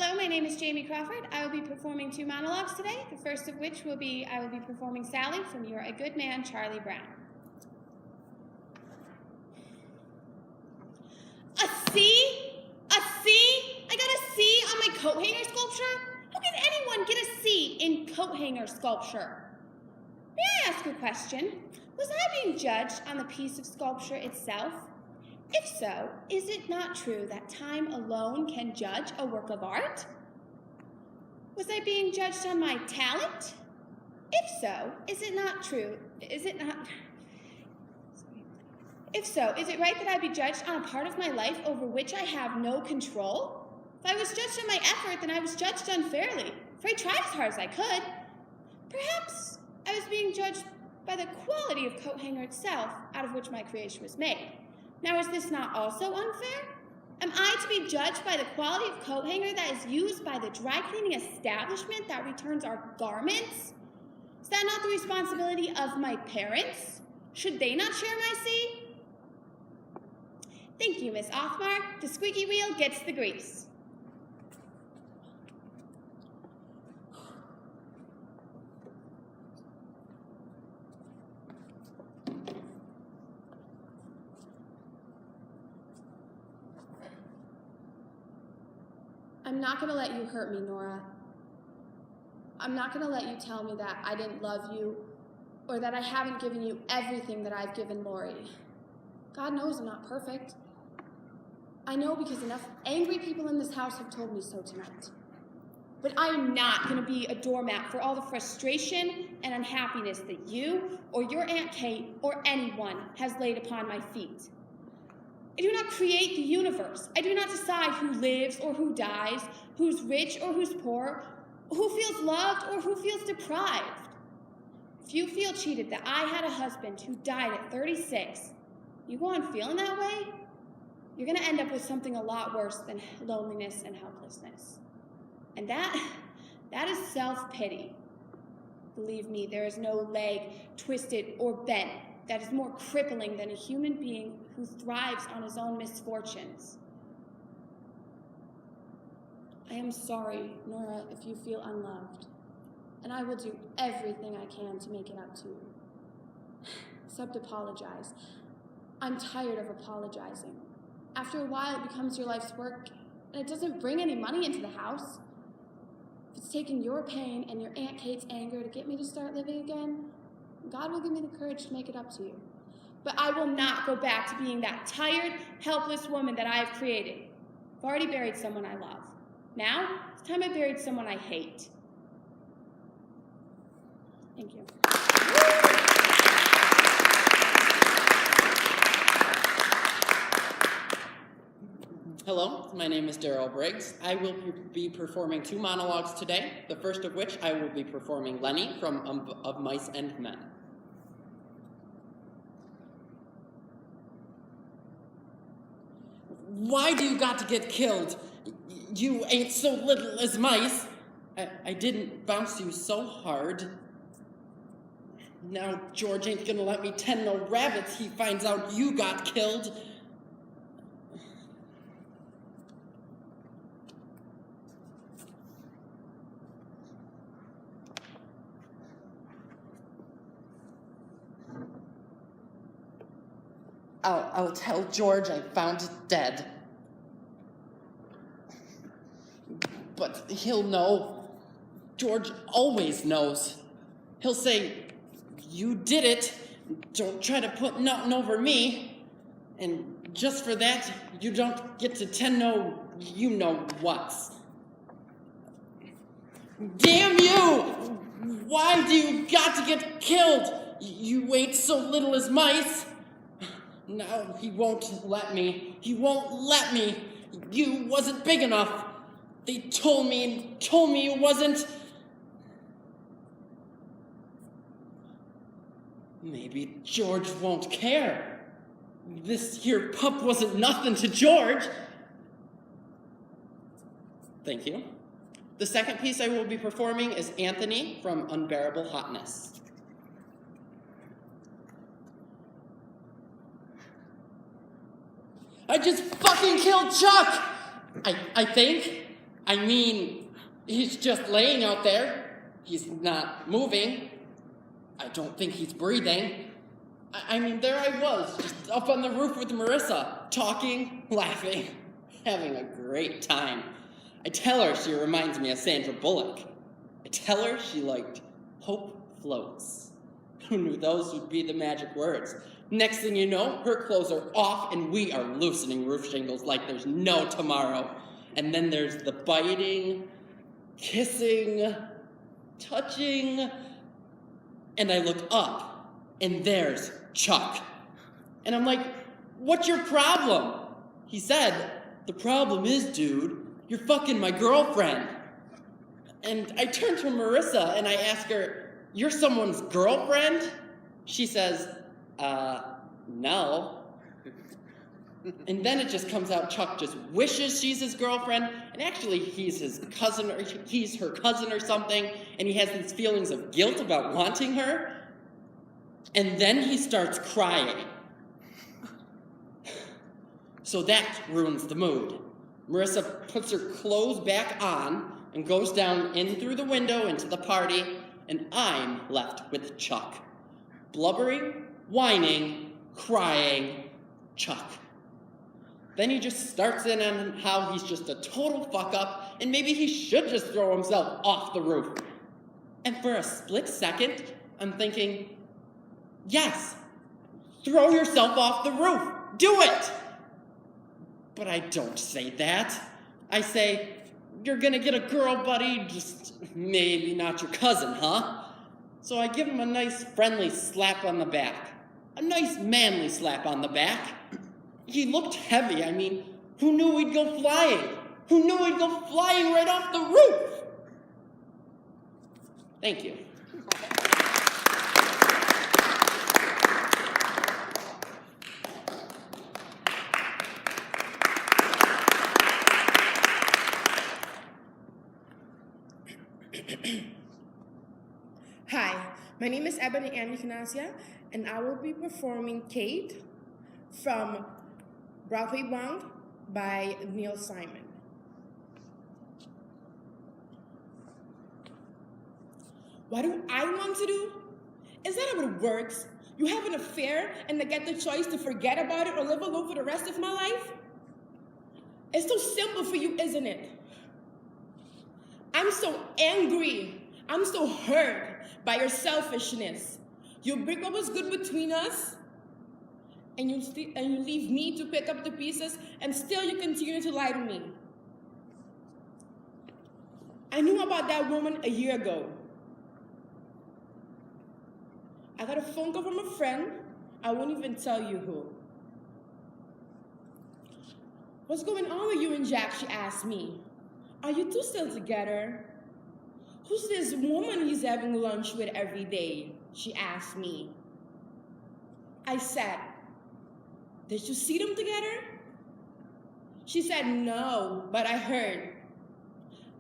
Hello, my name is Jamie Crawford. I will be performing 2 monologues today, the first of which will be I will be performing Sally from You're a Good Man, Charlie Brown. A C? A C? I got a C on my coat hanger sculpture? How can anyone get a C in coat hanger sculpture? May I ask a question? Was I being judged on the piece of sculpture itself? If so, is it not true that time alone can judge a work of art? Was I being judged on my talent? If so, is it not true? If so, is it right that I be judged on a part of my life over which I have no control? If I was judged on my effort, then I was judged unfairly, for I tried as hard as I could. Perhaps I was being judged by the quality of coat hanger itself, out of which my creation was made. Now, is this not also unfair? Am I to be judged by the quality of coat hanger that is used by the dry cleaning establishment that returns our garments? Is that not the responsibility of my parents? Should they not share my C? Thank you, Miss Othmar. The squeaky wheel gets the grease. I'm not going to let you hurt me, Nora. I'm not going to let you tell me that I didn't love you or that I haven't given you everything that I've given Lori. God knows I'm not perfect. I know because enough angry people in this house have told me so tonight. But I am not going to be a doormat for all the frustration and unhappiness that you or your Aunt Kate or anyone has laid upon my feet. I do not create the universe. I do not decide who lives or who dies, who's rich or who's poor, who feels loved or who feels deprived. If you feel cheated that I had a husband who died at 36, you go on feeling that way, you're going to end up with something a lot worse than loneliness and helplessness. And that is self-pity. Believe me, there is no leg twisted or bent that is more crippling than a human being who thrives on his own misfortunes. I am sorry, Nora, if you feel unloved, and I will do everything I can to make it up to you. Except apologize. I'm tired of apologizing. After a while, it becomes your life's work, and it doesn't bring any money into the house. If it's taking your pain and your Aunt Kate's anger to get me to start living again, God will give me the courage to make it up to you. But I will not go back to being that tired, helpless woman that I have created. I've already buried someone I love. Now, it's time I buried someone I hate. Thank you. Hello, my name is Daryl Briggs. I will be performing 2 monologues today, the first of which I will be performing Lenny from Of Mice and Men. Why do you got to get killed? You ain't so little as mice. I didn't bounce you so hard. Now George ain't gonna let me tend no rabbits. He finds out you got killed. I'll tell George I found it dead. But he'll know. George always knows. He'll say, "You did it. Don't try to put nothing over me." And just for that, you don't get to tend no you-know-whats. Damn you! Why do you got to get killed? You ain't so little as mice. No, he won't let me. He won't let me. You wasn't big enough. They told me you wasn't. Maybe George won't care. This here pup wasn't nothing to George. Thank you. The second piece I will be performing is Anthony from Unbearable Hotness. I just fucking killed Chuck! I think. I mean, he's just laying out there. He's not moving. I don't think he's breathing. I mean, there I was, just up on the roof with Marissa, talking, laughing, having a great time. I tell her she reminds me of Sandra Bullock. I tell her she liked Hope Floats. Who knew those would be the magic words? Next thing you know, her clothes are off and we are loosening roof shingles like there's no tomorrow. And then there's the biting, kissing, touching, and I look up and there's Chuck. And I'm like, what's your problem? He said, the problem is, dude, you're fucking my girlfriend. And I turn to Marissa and I ask her, you're someone's girlfriend? She says, no. And then it just comes out, Chuck just wishes she's his girlfriend, and actually he's his cousin, or he's her cousin or something, and he has these feelings of guilt about wanting her. And then he starts crying. So that ruins the mood. Marissa puts her clothes back on and goes down in through the window into the party, and I'm left with Chuck. Blubbering, whining, crying, Chuck. Then he just starts in on how he's just a total fuck up, and maybe he should just throw himself off the roof. And for a split second, I'm thinking, yes, throw yourself off the roof. Do it! But I don't say that. I say, you're gonna get a girl, buddy, just maybe not your cousin, huh? So I give him a nice friendly slap on the back. A nice manly slap on the back. He looked heavy. I mean, who knew we'd go flying? Who knew we'd go flying right off the roof? Thank you. Hi, my name is Ebony Annicanasia, and I will be performing Kate from Broadway Bound by Neil Simon. What do I want to do? Is that how it works? You have an affair and I get the choice to forget about it or live alone for the rest of my life? It's so simple for you, isn't it? I'm so angry. I'm so hurt by your selfishness. You break what was good between us, and you leave me to pick up the pieces, and still you continue to lie to me. I knew about that woman a year ago. I got a phone call from a friend. I won't even tell you who. What's going on with you and Jack, she asked me. Are you two still together? Who's this woman he's having lunch with every day? She asked me. I said, did you see them together? She said, no, but I heard.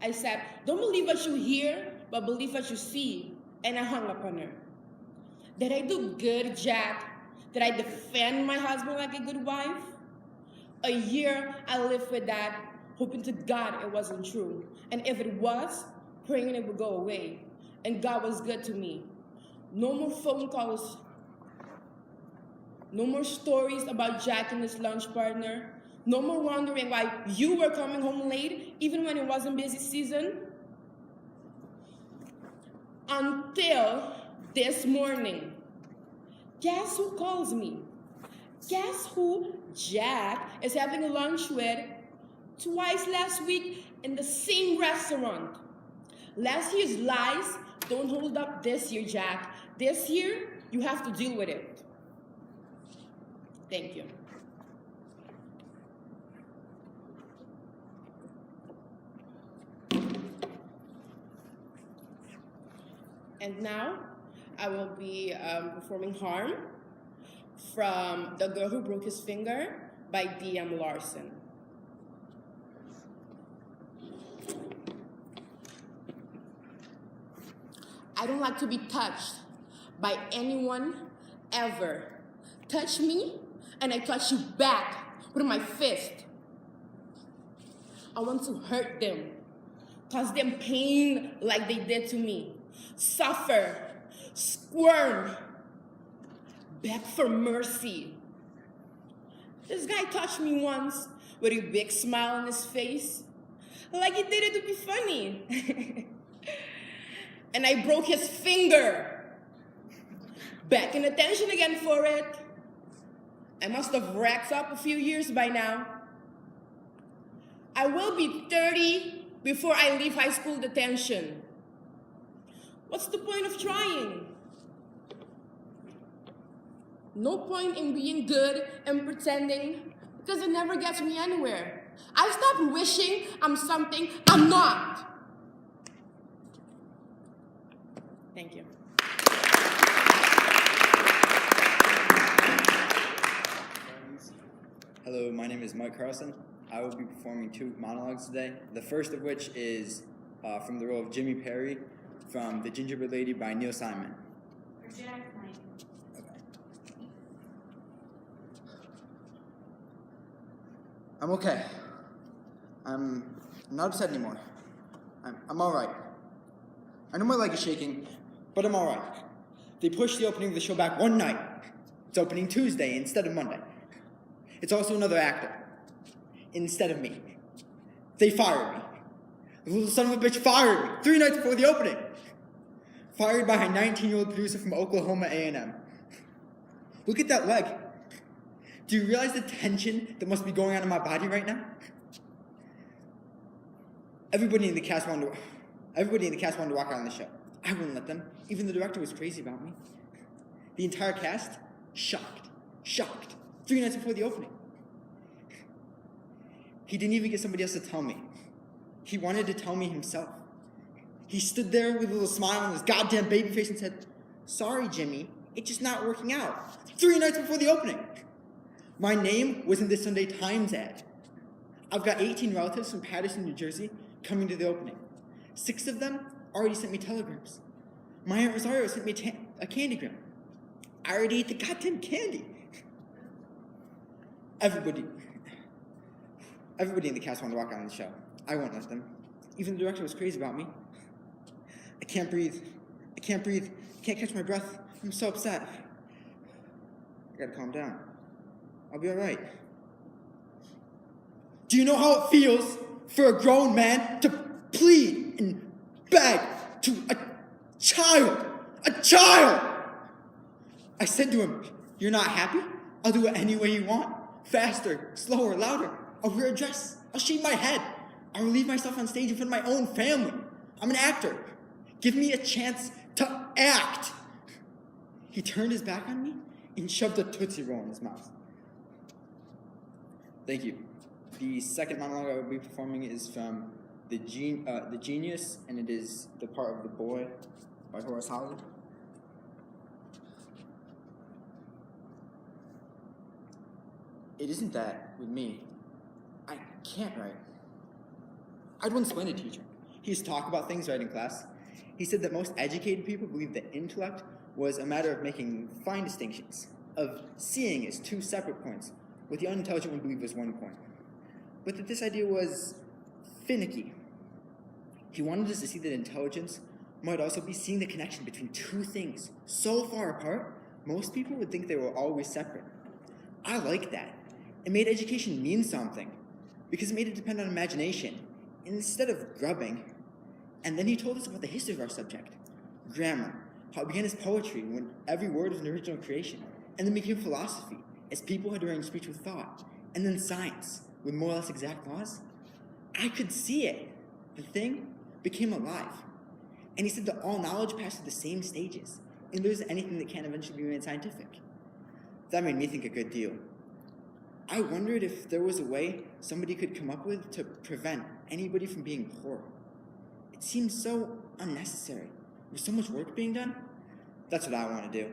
I said, don't believe what you hear, but believe what you see. And I hung up on her. Did I do good, Jack? Did I defend my husband like a good wife? A year I lived with that, hoping to God it wasn't true. And if it was, praying it would go away. And God was good to me. No more phone calls. No more stories about Jack and his lunch partner. No more wondering why you were coming home late, even when it wasn't busy season. Until this morning. Guess who calls me? Guess who Jack is having lunch with twice last week in the same restaurant? Last year's lies don't hold up this year, Jack. This year, you have to deal with it. Thank you. And now, I will be performing Harm from The Girl Who Broke His Finger by D.M. Larson. I don't like to be touched by anyone ever. Touch me, and I touch you back with my fist. I want to hurt them, cause them pain like they did to me, suffer, squirm, beg for mercy. This guy touched me once with a big smile on his face, like he did it to be funny. And I broke his finger, begging attention again for it. I must have racked up a few years by now. I will be 30 before I leave high school detention. What's the point of trying? No point in being good and pretending, because it never gets me anywhere. I've stopped wishing I'm something I'm not. Thank you. Hello, my name is Mike Carlson. I will be performing 2 monologues today. The first of which is from the role of Jimmy Perry from The Gingerbread Lady by Neil Simon. Okay. I'm okay. I'm not upset anymore. I'm all right. I know my leg is shaking, but I'm all right. They pushed the opening of the show back one night. It's opening Tuesday instead of Monday. It's also another actor instead of me. They fired me. The little son of a bitch fired me 3 nights before the opening. Fired by a 19-year-old producer from Oklahoma A&M. Look at that leg. Do you realize the tension that must be going on in my body right now? Everybody in the cast wanted to walk out on the show. I wouldn't let them. Even the director was crazy about me. The entire cast, shocked. 3 nights before the opening. He didn't even get somebody else to tell me. He wanted to tell me himself. He stood there with a little smile on his goddamn baby face and said, "Sorry, Jimmy, it's just not working out." 3 nights before the opening. My name was in this Sunday Times ad. I've got 18 relatives from Paterson, New Jersey, coming to the opening. 6 of them already sent me telegrams. My Aunt Rosario sent me a candygram. I already ate the goddamn candy. Everybody in the cast wanted to walk out on the show. I won't let them. Even the director was crazy about me. I can't breathe. I can't catch my breath. I'm so upset. I gotta calm down. I'll be all right. Do you know how it feels for a grown man to plead and beg to a child? A child! I said to him, "You're not happy? I'll do it any way you want. Faster, slower, louder. I'll wear a dress. I'll shave my head. I'll relieve myself on stage in front of my own family. I'm an actor. Give me a chance to act." He turned his back on me and shoved a Tootsie Roll in his mouth. Thank you. The second monologue I will be performing is from The Genius, and it is the part of The Boy by Horace Holland. It isn't that with me. I can't write. I'd once explain to a teacher. He used to talk about things right in class. He said that most educated people believed that intellect was a matter of making fine distinctions, of seeing as 2 separate points, what the unintelligent would believe was 1 point. But that this idea was finicky. He wanted us to see that intelligence might also be seeing the connection between 2 things so far apart, most people would think they were always separate. I like that. It made education mean something, because it made it depend on imagination, instead of grubbing. And then he told us about the history of our subject. Grammar, how it began as poetry when every word was an original creation, and then became philosophy, as people had to arrange speech with thought, and then science, with more or less exact laws. I could see it. The thing became alive. And he said that all knowledge passes the same stages, and there isn't anything that can't eventually be made scientific. That made me think a good deal. I wondered if there was a way somebody could come up with to prevent anybody from being poor. It seems so unnecessary. With so much work being done, that's what I want to do.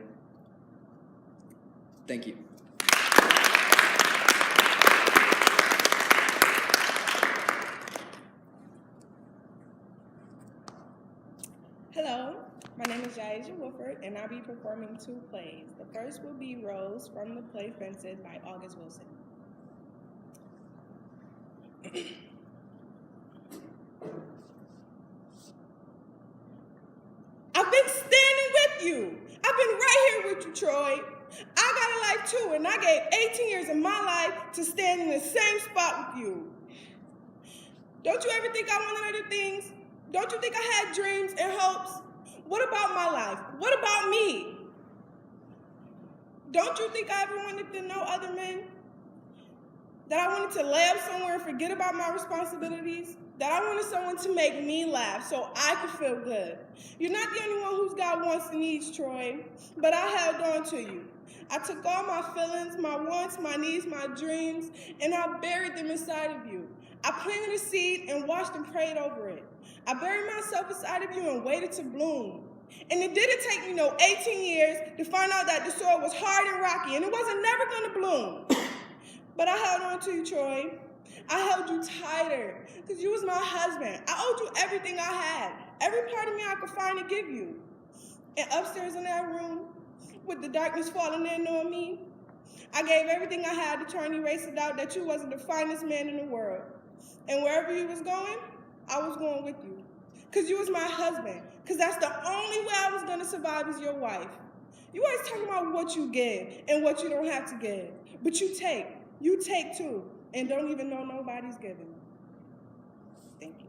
Thank you. Hello, my name is Jaisha Wolford, and I'll be performing 2 plays. The first will be Rose from the play Fences by August Wilson. been standing with you. I've been right here with you, Troy. I got a life too, and I gave 18 years of my life to stand in the same spot with you. Don't you ever think I wanted other things? Don't you think I had dreams and hopes? What about my life? What about me? Don't you think I ever wanted to know other men? That I wanted to lay up somewhere and forget about my responsibilities? That I wanted someone to make me laugh so I could feel good. You're not the only one who's got wants and needs, Troy, but I held on to you. I took all my feelings, my wants, my needs, my dreams, and I buried them inside of you. I planted a seed and watched and prayed over it. I buried myself inside of you and waited to bloom. And it didn't take me no 18 years to find out that the soil was hard and rocky and it wasn't never gonna bloom. But I held on to you, Troy. I held you tighter because you was my husband. I owed you everything I had, every part of me I could find to give you. And upstairs in that room, with the darkness falling in on me, I gave everything I had to try and erase the doubt that you wasn't the finest man in the world. And wherever you was going, I was going with you. Because you was my husband. Because that's the only way I was going to survive as your wife. You always talking about what you give and what you don't have to give. But you take. You take too. And don't even know nobody's giving. Thank you.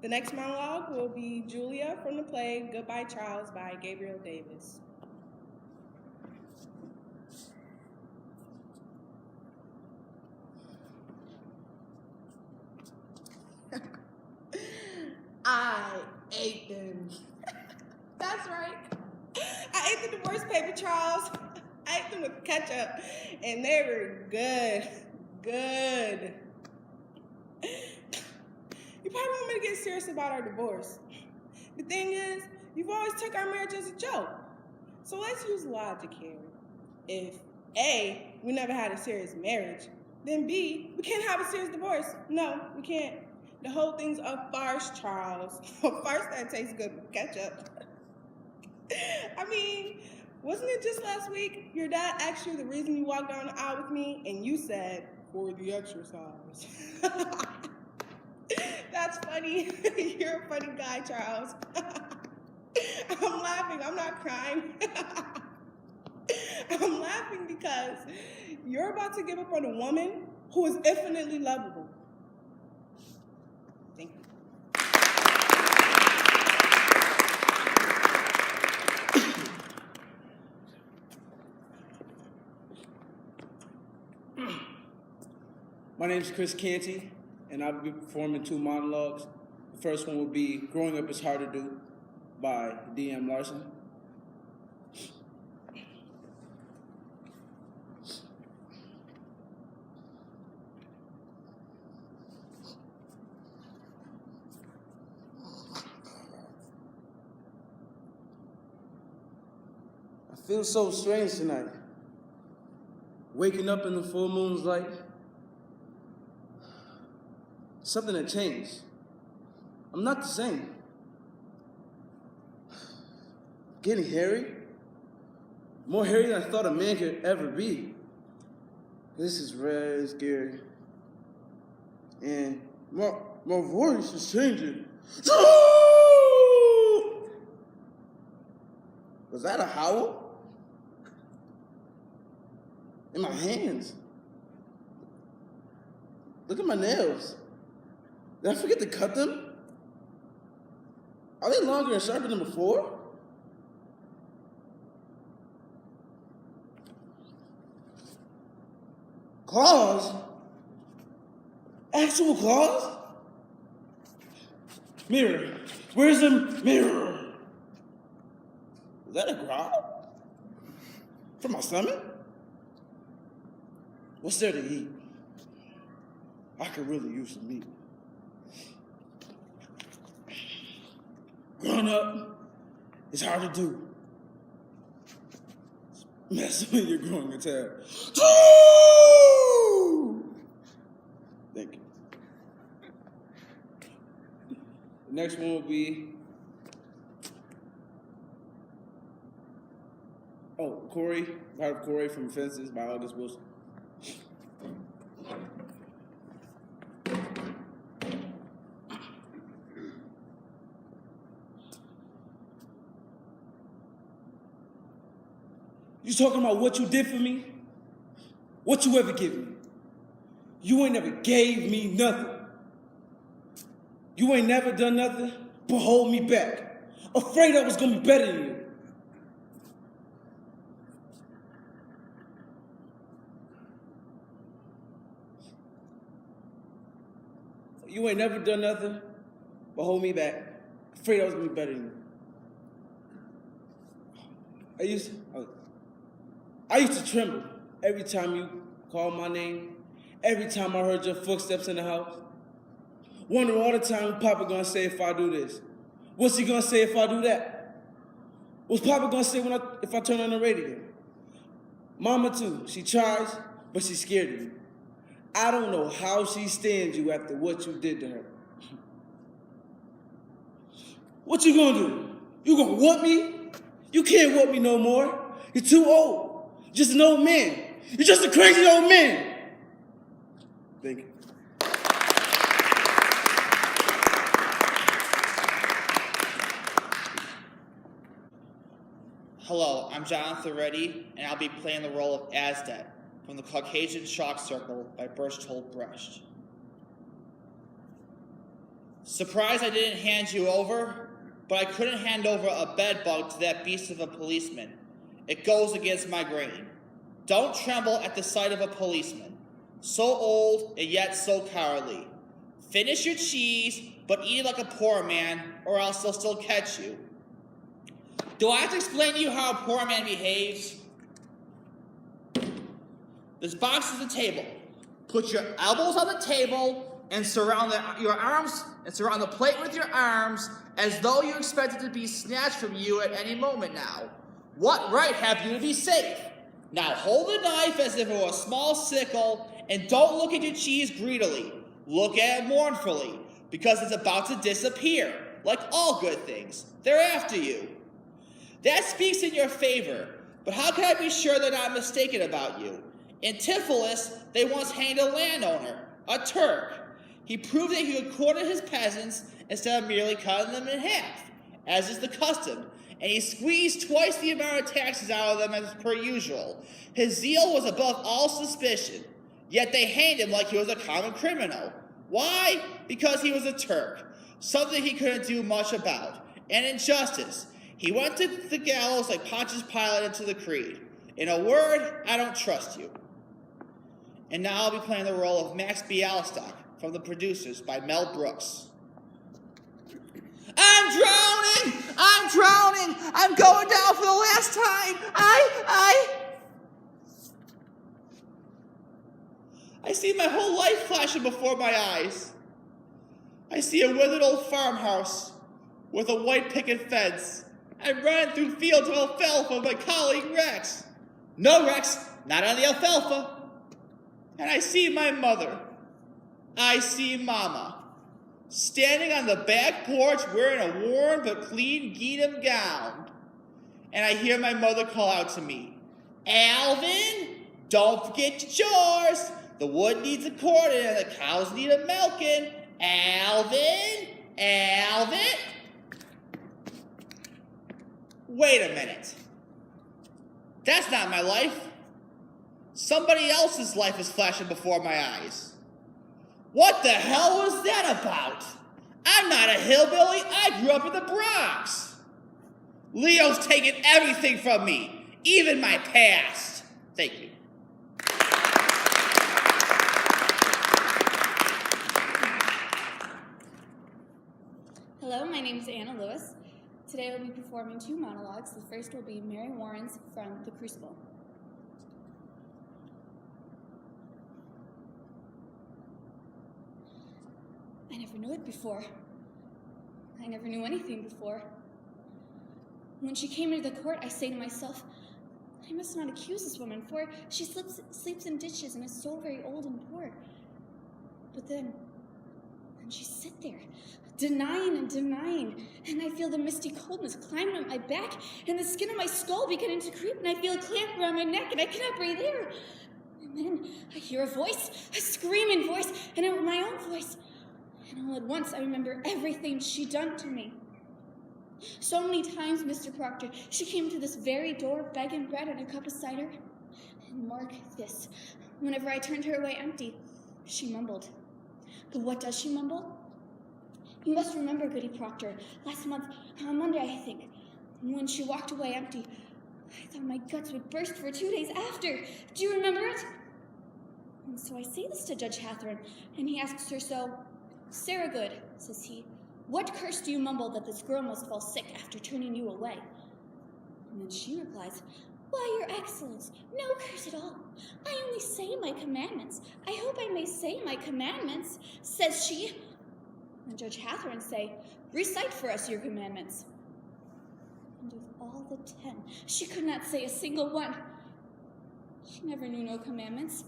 The next monologue will be Julia from the play Goodbye Charles by Gabriel Davis. I ate them. That's right. I ate the divorce paper, Charles. I ate them with ketchup, and they were good. Good. You probably want me to get serious about our divorce. The thing is, you've always took our marriage as a joke. So let's use logic here. If A, we never had a serious marriage, then B, we can't have a serious divorce. No, we can't. The whole thing's a farce, Charles. A farce that tastes good with ketchup. I mean, wasn't it just last week your dad asked you the reason you walked down the aisle with me and you said, for the exercise. That's funny. You're a funny guy, Charles. I'm laughing, I'm not crying. I'm laughing because you're about to give up on a woman who is infinitely lovable. Thank you. My name is Chris Canty, and I'll be performing 2 monologues. The first one will be Growing Up is Hard to Do by D.M. Larson. I feel so strange tonight. Waking up in the full moon's light. Something had changed. I'm not the same. Getting hairy? More hairy than I thought a man could ever be. This is really scary. And my voice is changing. Was that a howl? In my hands. Look at my nails. Did I forget to cut them? Are they longer and sharper than before? Claws? Actual claws? Mirror. Where's the mirror? Is that a growl? From my stomach? What's there to eat? I could really use some meat. Growing up is hard to do. Especially when you're growing a tail. Thank you. The next one will be Corey, part of Corey from Fences by August Wilson. You talking about what you did for me? What you ever give me? You ain't never gave me nothing. You ain't never done nothing but hold me back. Afraid I was gonna be better than you. You ain't never done nothing but hold me back. Afraid I was gonna be better than you. I used to tremble every time you called my name, every time I heard your footsteps in the house. Wonder all the time what Papa gonna say if I do this. What's he gonna say if I do that? What's Papa gonna say if I turn on the radio? Mama too, she tries, but she's scared of you. I don't know how she stands you after what you did to her. What you gonna do? You gonna whoop me? You can't whoop me no more. You're too old. You're just an old man. You're just a crazy old man. Thank you. Hello, I'm Jonathan Reddy, and I'll be playing the role of Azdet from the Caucasian Shock Circle by Berchtold Brecht. Surprised I didn't hand you over, but I couldn't hand over a bedbug to that beast of a policeman. It goes against my grain. Don't tremble at the sight of a policeman, so old and yet so cowardly. Finish your cheese, but eat it like a poor man, or else they'll still catch you. Do I have to explain to you how a poor man behaves? This box is the table. Put your elbows on the table and surround your arms and surround the plate with your arms as though you expect it to be snatched from you at any moment now. What right have you to be safe? Now hold the knife as if it were a small sickle and don't look at your cheese greedily. Look at it mournfully because it's about to disappear. Like all good things, they're after you. That speaks in your favor, but how can I be sure they're not mistaken about you? In Tiflis, they once hanged a landowner, a Turk. He proved that he could quarter his peasants instead of merely cutting them in half, as is the custom, and he squeezed twice the amount of taxes out of them as per usual. His zeal was above all suspicion, yet they hanged him like he was a common criminal. Why? Because he was a Turk, something he couldn't do much about. An injustice. He went to the gallows like Pontius Pilate into the creed. In a word, I don't trust you. And now I'll be playing the role of Max Bialystok from The Producers by Mel Brooks. I'm drowning! I'm drowning! I'm going down for the last time! I see my whole life flashing before my eyes. I see a withered old farmhouse with a white picket fence. I'm running through fields of alfalfa with my colleague Rex. No, Rex, not on the alfalfa. And I see my mother. I see Mama, standing on the back porch wearing a worn but clean gingham gown. And I hear my mother call out to me, Alvin, don't forget your chores. The wood needs a cording and the cows need a milking. Alvin, Alvin. Wait a minute. That's not my life. Somebody else's life is flashing before my eyes. What the hell was that about? I'm not a hillbilly. I grew up in the Bronx. Leo's taken everything from me, even my past. Thank you. Hello, my name is Anna Lewis. Today I will be performing 2 monologues. The first will be Mary Warren's from The Crucible. I never knew it before. I never knew anything before. When she came into the court, I say to myself, I must not accuse this woman, for she sleeps in ditches and is so very old and poor. But then she sit there, denying and denying, and I feel the misty coldness climbing up my back, and the skin of my skull beginning to creep, and I feel a clamp around my neck, and I cannot breathe air. And then I hear a voice, a screaming voice, and it was my own voice. And all at once I remember everything she'd done to me. So many times, Mr. Proctor, she came to this very door begging bread and a cup of cider. And mark this, whenever I turned her away empty, she mumbled. But what does she mumble? You must remember, Goody Proctor, last month, on Monday, I think, when she walked away empty, I thought my guts would burst for 2 days after. Do you remember it? And so I say this to Judge Hathorne, and he asks her so, Sarah Good, says he, what curse do you mumble that this girl must fall sick after turning you away? And then she replies, why, Your Excellence, no curse at all. I only say my commandments. I hope I may say my commandments, says she. And Judge Hathorne say, recite for us your commandments. And of all the 10, she could not say a single one. She never knew no commandments,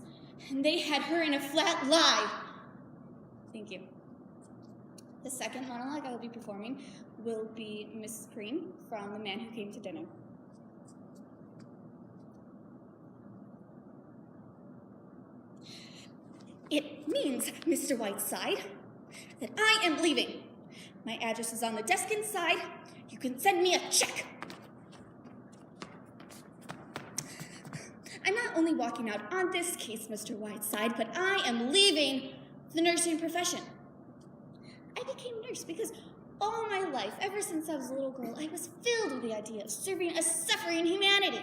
and they had her in a flat lie. Thank you. The second monologue I will be performing will be Miss Cream from The Man Who Came to Dinner. It means, Mr. Whiteside, that I am leaving. My address is on the desk inside. You can send me a check. I'm not only walking out on this case, Mr. Whiteside, but I am leaving the nursing profession. I became a nurse because all my life, ever since I was a little girl, I was filled with the idea of serving a suffering humanity.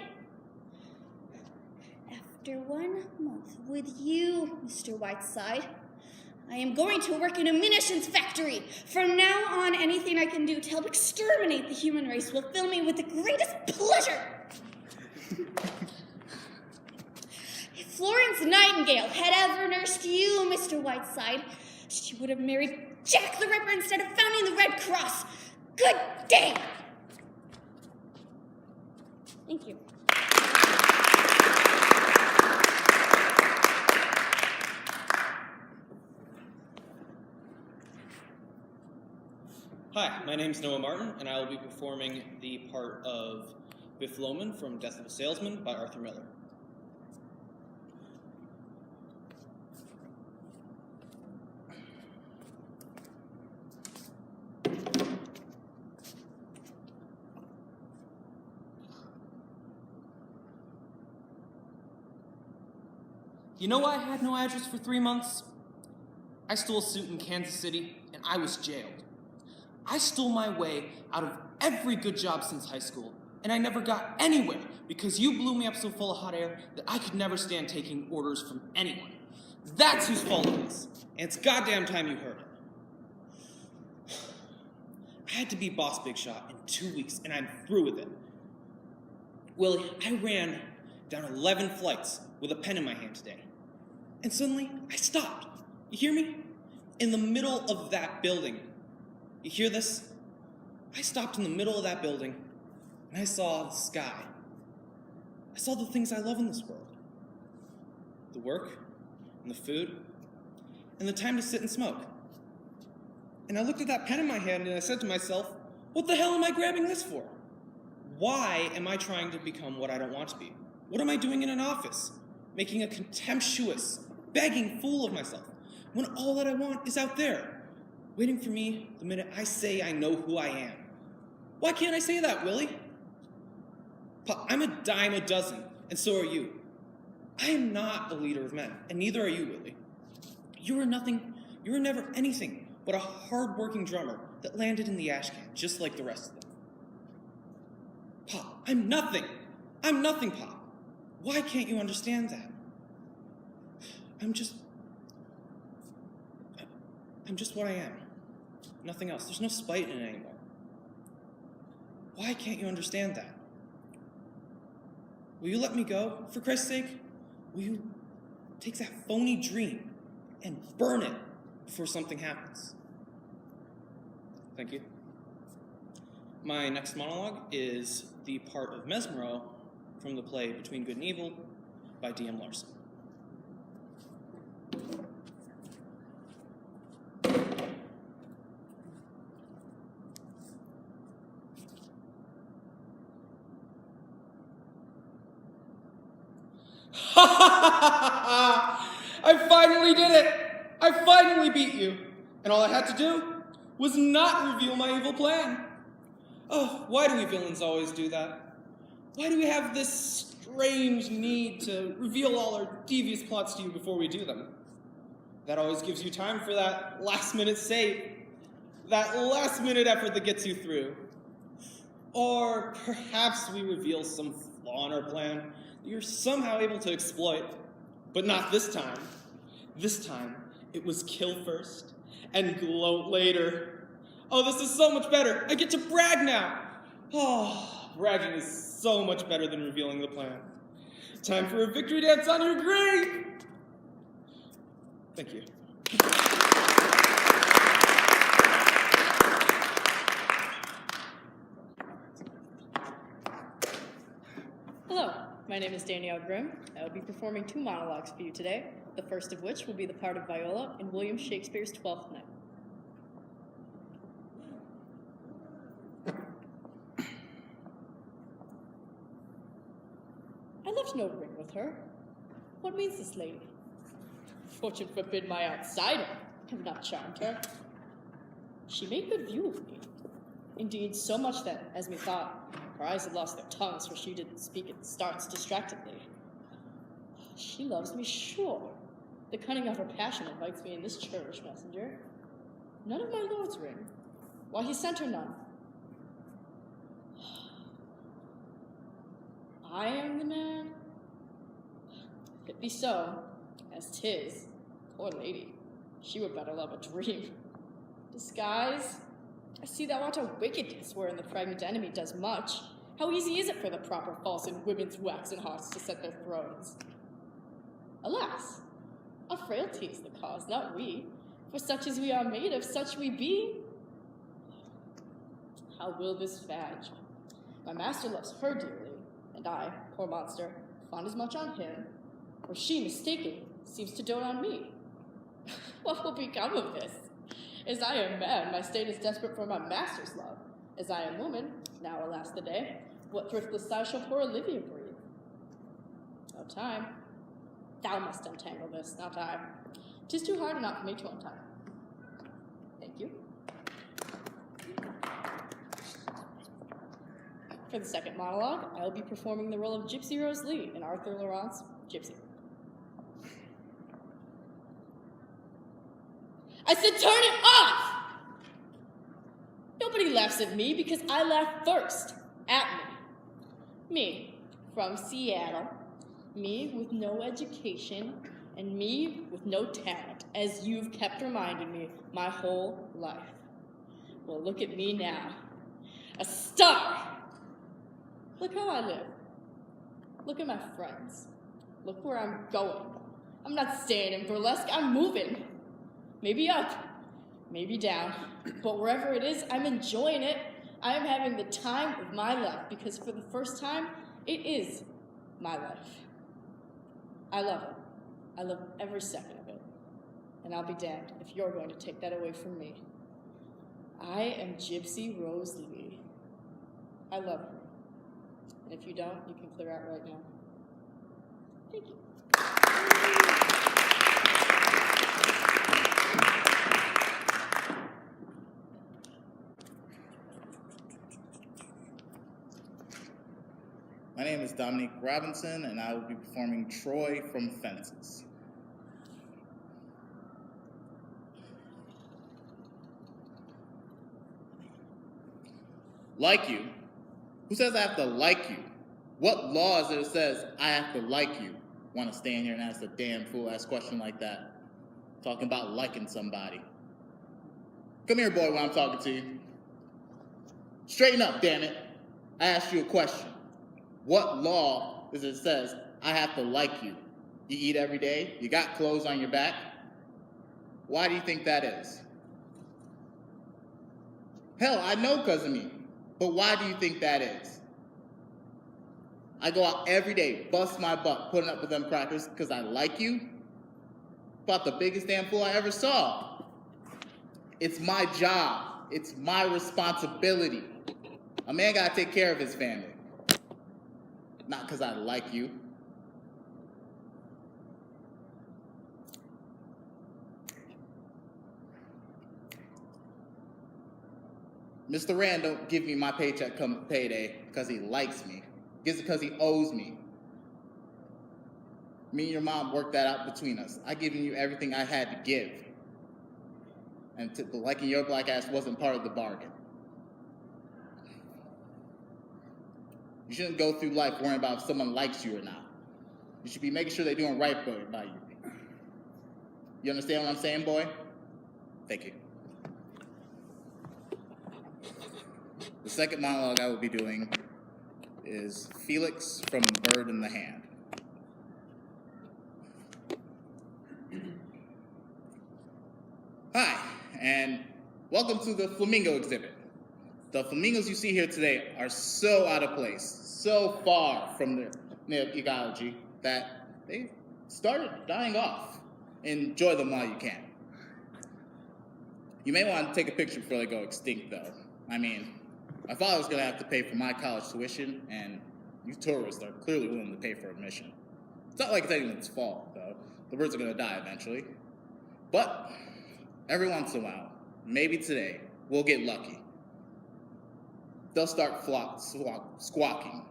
After 1 month with you, Mr. Whiteside, I am going to work in a munitions factory. From now on, anything I can do to help exterminate the human race will fill me with the greatest pleasure. If Florence Nightingale had ever nursed you, Mr. Whiteside, she would have married Jack the Ripper instead of founding the Red Cross. Good day. Thank you. Hi, my name's Noah Martin, and I will be performing the part of Biff Loman from Death of a Salesman by Arthur Miller. You know why I had no address for 3 months? I stole a suit in Kansas City, and I was jailed. I stole my way out of every good job since high school, and I never got anywhere because you blew me up so full of hot air that I could never stand taking orders from anyone. That's whose fault it is, and it's goddamn time you heard it. I had to be boss big shot in 2 weeks, and I'm through with it. Willie, I ran down 11 flights with a pen in my hand today, and suddenly I stopped. You hear me? In the middle of that building. You hear this? I stopped in the middle of that building, and I saw the sky. I saw the things I love in this world. The work, and the food, and the time to sit and smoke. And I looked at that pen in my hand, and I said to myself, what the hell am I grabbing this for? Why am I trying to become what I don't want to be? What am I doing in an office? Making a contemptuous, begging fool of myself, when all that I want is out there, waiting for me the minute I say I know who I am. Why can't I say that, Willie? Pa, I'm a dime a dozen, and so are you. I am not a leader of men, and neither are you, Willie. You are nothing, you were never anything but a hard-working drummer that landed in the ash can, just like the rest of them. Pa, I'm nothing. I'm nothing, Pa. Why can't you understand that? I'm just what I am. Nothing else. There's no spite in it anymore. Why can't you understand that? Will you let me go, for Christ's sake? Will you take that phony dream and burn it before something happens? Thank you. My next monologue is the part of Mesmero from the play Between Good and Evil by D.M. Larson. I finally did it! I finally beat you! And all I had to do was not reveal my evil plan. Oh, why do we villains always do that? Why do we have this strange need to reveal all our devious plots to you before we do them? That always gives you time for that last-minute save, that last-minute effort that gets you through. Or perhaps we reveal some flaw in our plan that you're somehow able to exploit. But not this time. This time, it was kill first and gloat later. Oh, this is so much better. I get to brag now. Oh, bragging is so much better than revealing the plan. Time for a victory dance on your grave. Thank you. Hello, my name is Danielle Grimm. I will be performing 2 monologues for you today, the first of which will be the part of Viola in William Shakespeare's Twelfth Night. I left no ring with her. What means this lady? Fortune forbid my outsider have not charmed her. She made good view of me. Indeed, so much that, as methought, her eyes had lost their tongues, for she did speak at starts distractedly. She loves me, sure. The cunning of her passion invites me in this churlish messenger. None of my lord's ring. Why, he sent her none. I am the man? If it be so, as 'tis, poor lady, she would better love a dream. Disguise? I see thou art a wickedness wherein the pregnant enemy does much. How easy is it for the proper false in women's waxen hearts to set their thrones? Alas, our frailty is the cause, not we. For such as we are made, of such we be. How will this fadge? My master loves her dearly, and I, poor monster, fond as much on him, or she, mistaken, seems to dote on me. What will become of this? As I am man, my state is desperate for my master's love. As I am woman, now alas the day, what thriftless sigh shall poor Olivia breathe? No time. Thou must untangle this, not I. 'Tis too hard enough for me to untie. Thank you. For the second monologue, I will be performing the role of Gypsy Rose Lee in Arthur Laurent's Gypsy. I said turn it off! Nobody laughs at me because I laugh first at me. Me, from Seattle. Me with no education, and me with no talent, as you've kept reminding me my whole life. Well, look at me now. A star! Look how I live. Look at my friends. Look where I'm going. I'm not staying in burlesque, I'm moving. Maybe up, maybe down, but wherever it is, I'm enjoying it. I am having the time of my life, because for the first time, it is my life. I love it. I love every second of it. And I'll be damned if you're going to take that away from me. I am Gypsy Rose Lee. I love her. And if you don't, you can clear out right now. Thank you. My name is Dominique Robinson, and I will be performing Troy from Fences. Like you? Who says I have to like you? What law is it that says I have to like you? Want to stand here and ask a damn fool-ass question like that? Talking about liking somebody. Come here, boy, when I'm talking to you. Straighten up, damn it. I asked you a question. What law is it that says I have to like you? You eat every day? You got clothes on your back? Why do you think that is? Hell, I know because of me. But why do you think that is? I go out every day, bust my butt, putting up with them crackers because I like you? About the biggest damn fool I ever saw. It's my job. It's my responsibility. A man gotta take care of his family. Not because I like you. Mr. Rand don't give me my paycheck come payday because he likes me. He gives it because he owes me. Me and your mom worked that out between us. I given you everything I had to give. And liking your black ass wasn't part of the bargain. You shouldn't go through life worrying about if someone likes you or not. You should be making sure they're doing right by you. You understand what I'm saying, boy? Thank you. The second monologue I will be doing is Felix from Bird in the Hand. Hi, and welcome to the flamingo exhibit. The flamingos you see here today are so out of place, so far from their ecology, that they started dying off. Enjoy them while you can. You may want to take a picture before they go extinct, though. I mean, my father's gonna have to pay for my college tuition, and you tourists are clearly willing to pay for admission. It's not like it's anyone's fault, though. The birds are gonna die eventually. But every once in a while, maybe today, we'll get lucky. They'll start squawking.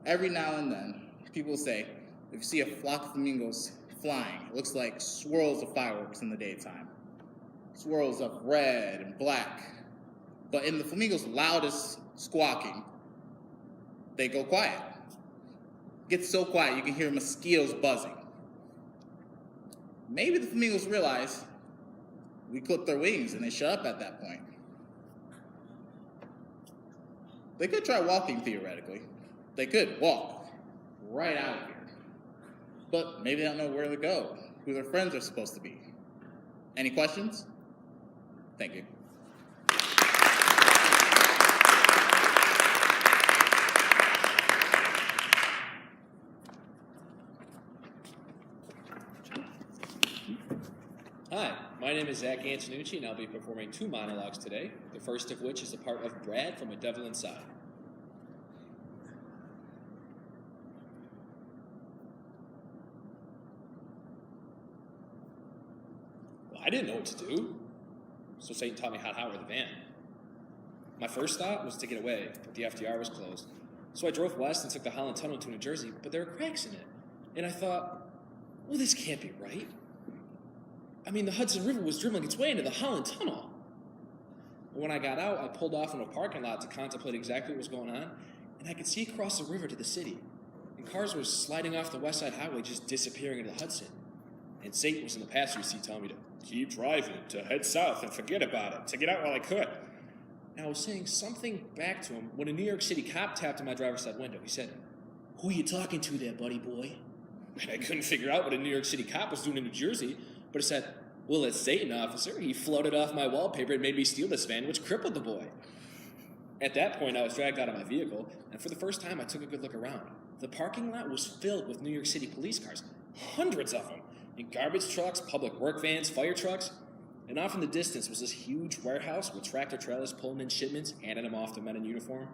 Every now and then, people say, if you see a flock of flamingos flying, it looks like swirls of fireworks in the daytime. Swirls of red and black. But in the flamingo's loudest squawking, they go quiet. It gets so quiet you can hear mosquitoes buzzing. Maybe the flamingos realize we clip their wings and they shut up at that point. They could try walking theoretically. They could walk right out of here. But maybe they don't know where to go, who their friends are supposed to be. Any questions? Thank you. Hi, my name is Zach Antonucci, and I'll be performing 2 monologues today, the first of which is a part of Brad from A Devil Inside. Well, I didn't know what to do, so Satan taught me how to hire the van. My first thought was to get away, but the FDR was closed. So I drove west and took the Holland Tunnel to New Jersey, but there were cracks in it. And I thought, well, this can't be right. I mean, the Hudson River was dribbling its way into the Holland Tunnel. But when I got out, I pulled off in a parking lot to contemplate exactly what was going on, and I could see across the river to the city. And cars were sliding off the West Side Highway, just disappearing into the Hudson. And Satan was in the passenger seat telling me to keep driving, to head south and forget about it, to get out while I could. And I was saying something back to him when a New York City cop tapped on my driver's side window. He said, "Who are you talking to there, buddy boy?" And I couldn't figure out what a New York City cop was doing in New Jersey, but it said, "Well, it's Satan, officer. He floated off my wallpaper and made me steal this van, which crippled the boy." At that point, I was dragged out of my vehicle, and for the first time, I took a good look around. The parking lot was filled with New York City police cars, hundreds of them, and garbage trucks, public work vans, fire trucks. And off in the distance was this huge warehouse with tractor trailers pulling in shipments, handing them off to men in uniform,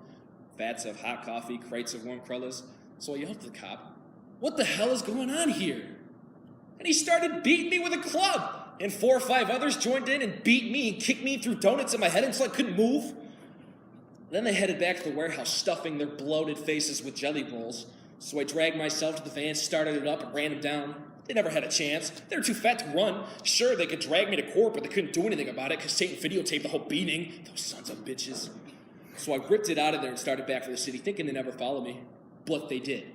vats of hot coffee, crates of warm crullers. So I yelled to the cop, "What the hell is going on here?" And he started beating me with a club. And 4 or 5 others joined in and beat me and kicked me through donuts in my head until I couldn't move. Then they headed back to the warehouse, stuffing their bloated faces with jelly rolls. So I dragged myself to the van, started it up, and ran them down. They never had a chance. They were too fat to run. Sure, they could drag me to court, but they couldn't do anything about it because Satan videotaped the whole beating. Those sons of bitches. So I ripped it out of there and started back for the city, thinking they'd never follow me. But they did.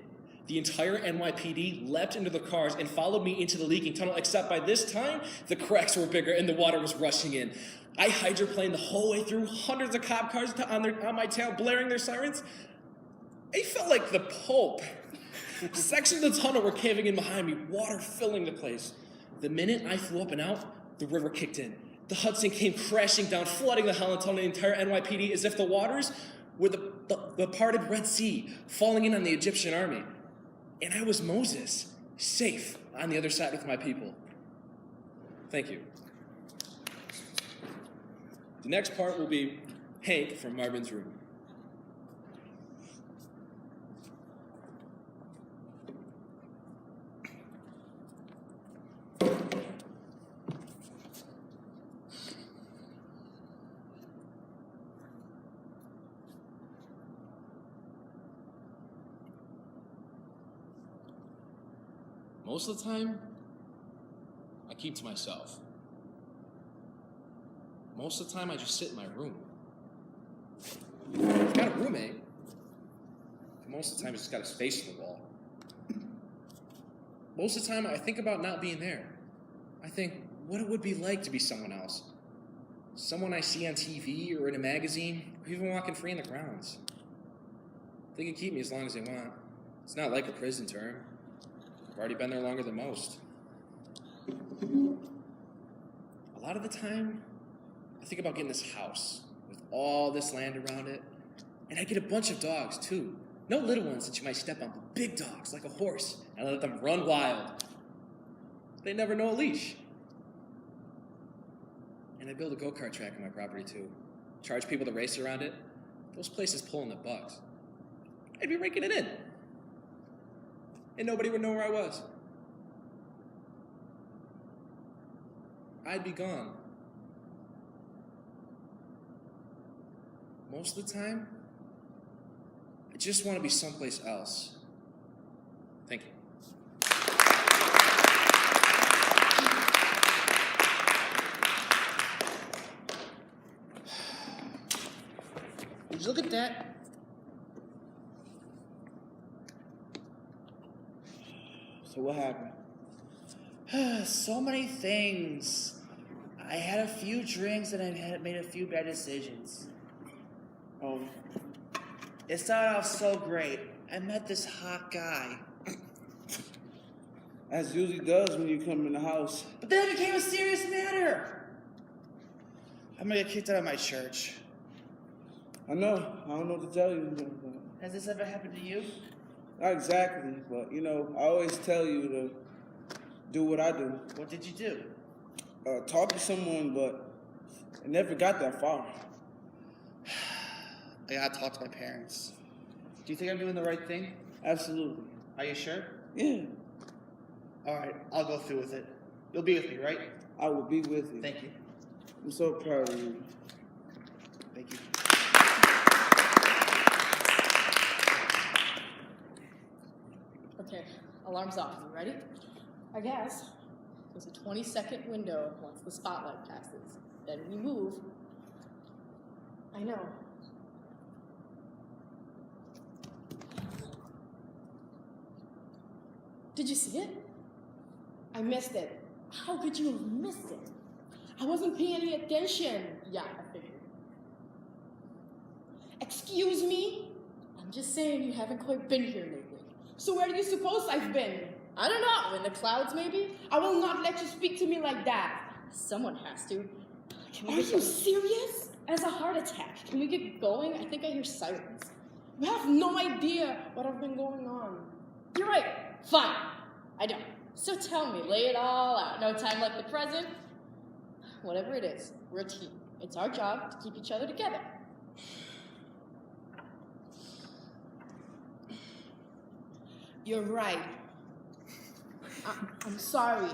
The entire NYPD leapt into the cars and followed me into the leaking tunnel, except by this time, the cracks were bigger and the water was rushing in. I hydroplaned the whole way through, hundreds of cop cars on my tail, blaring their sirens. I felt like the Pope. Sections of the tunnel were caving in behind me, water filling the place. The minute I flew up and out, the river kicked in. The Hudson came crashing down, flooding the Holland Tunnel and the entire NYPD as if the waters were the parted Red Sea, falling in on the Egyptian army. And I was Moses, safe on the other side with my people. Thank you. The next part will be Hank from Marvin's Room. Most of the time, I keep to myself. Most of the time, I just sit in my room. I've got a roommate. Most of the time, he's just got his face on the wall. Most of the time, I think about not being there. I think what it would be like to be someone else. Someone I see on TV or in a magazine, or even walking free in the grounds. They can keep me as long as they want. It's not like a prison term. I've already been there longer than most. A lot of the time, I think about getting this house with all this land around it. And I get a bunch of dogs, too. No little ones that you might step on, but big dogs, like a horse. And I let them run wild. They never know a leash. And I build a go-kart track on my property, too. Charge people to race around it. Those places pull in the bucks. I'd be raking it in. And nobody would know where I was. I'd be gone. Most of the time, I just want to be someplace else. Thank you. Did you look at that? So what happened? So many things. I had a few drinks and I had made a few bad decisions. Oh, It started off so great. I met this hot guy. as usually does when you come in the house. But then it became a serious matter. I'm gonna get kicked out of my church. I know. I don't know what to tell you. Has this ever happened to you? Not exactly, but you know, I always tell you to do what I do. What did you do? Talk to someone, but it never got that far. I gotta talk to my parents. Do you think I'm doing the right thing? Absolutely. Are you sure? Yeah, Alright, I'll go through with it. You'll be with me, right? I will be with you. Thank you. I'm so proud of you. Thank you. Okay, alarm's off. You ready? I guess. There's a 20-second window once the spotlight passes. Then we move. I know. Did you see it? I missed it. How could you have missed it? I wasn't paying any attention. Yeah, I figured. Excuse me? I'm just saying you haven't quite been here lately. So where do you suppose I've been? I don't know. In the clouds, maybe? I will not let you speak to me like that. Someone has to. Are you serious? As a heart attack. Can we get going? I think I hear sirens. You have no idea what has been going on. You're right. Fine. I don't. So tell me, lay it all out. No time like the present. Whatever it is, we're a team. It's our job to keep each other together. You're right. I'm sorry.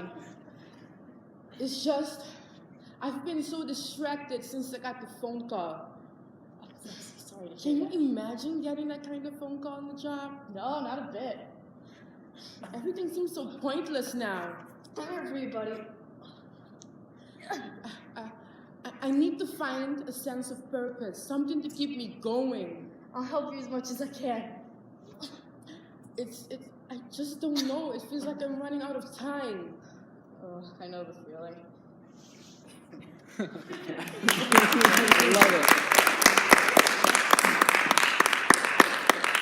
It's just, I've been so distracted since I got the phone call. I'm so sorry to hear that. Can you imagine getting that kind of phone call on the job? No, not a bit. Everything seems so pointless now. I'm here for you, buddy. I need to find a sense of purpose, something to keep me going. I'll help you as much as I can. I just don't know. It feels like I'm running out of time. I know the feeling. I love it.